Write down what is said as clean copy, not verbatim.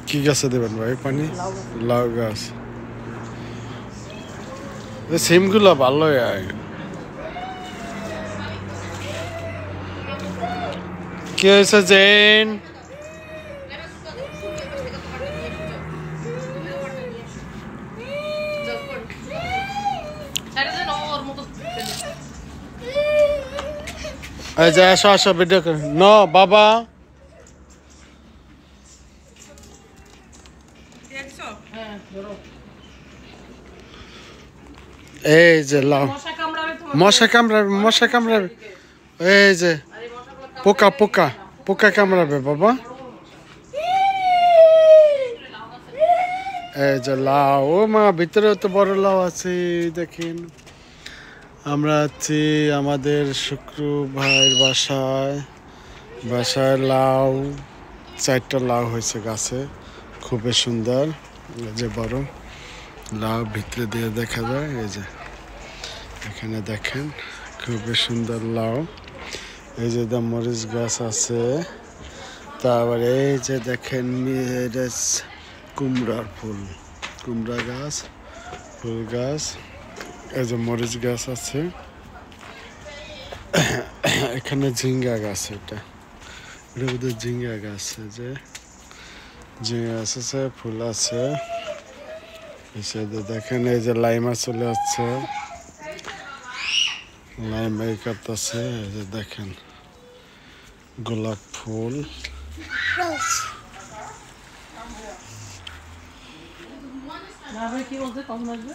কি গাছে দেবেন ভাই পানি? লাউ গাছ। সিমগুলো ভালো হয়। কি হয়েছে জেন? এই যে আসো আসো ভিডিও করে ন বাবা। এই যে লাউ। মশা কামড়াবে মশা কামড়াবে। এই যে পোকা পোকা পোকা কামড়াবে বাবা। এই যে লাউ। ও মা ভিতরে তো বড় লাউ আছে দেখেন। আমরা আছি আমাদের শুক্রু ভাইয়ের বাসায় লাউ 4টা লাউ হয়েছে গাছে, খুবই সুন্দর। এই যে বড় লাউ ভিতরে দিয়ে দেখা যায়। এই যে এখানে দেখেন খুবই সুন্দর লাউ। এই যে মরিচ গাছ আছে, তারপরে এই যে দেখেন কুমড়ার ফুল, কুমড়া গাছ, ফুল গাছ। এই যে মরিচ গাছ আছে, এখানে ঝিঙ্গা গাছ। এটা বোধহয় ঝিঙ্গা গাছ। যে ঝিঙ্গা গাছ আছে, ফুল আছে। দেখেন এই যে লাইমা চলে যাচ্ছে, লাইম এই করতেছে। এই যে দেখেন গোলাপ ফুল। কি বলছে কখন আসবে?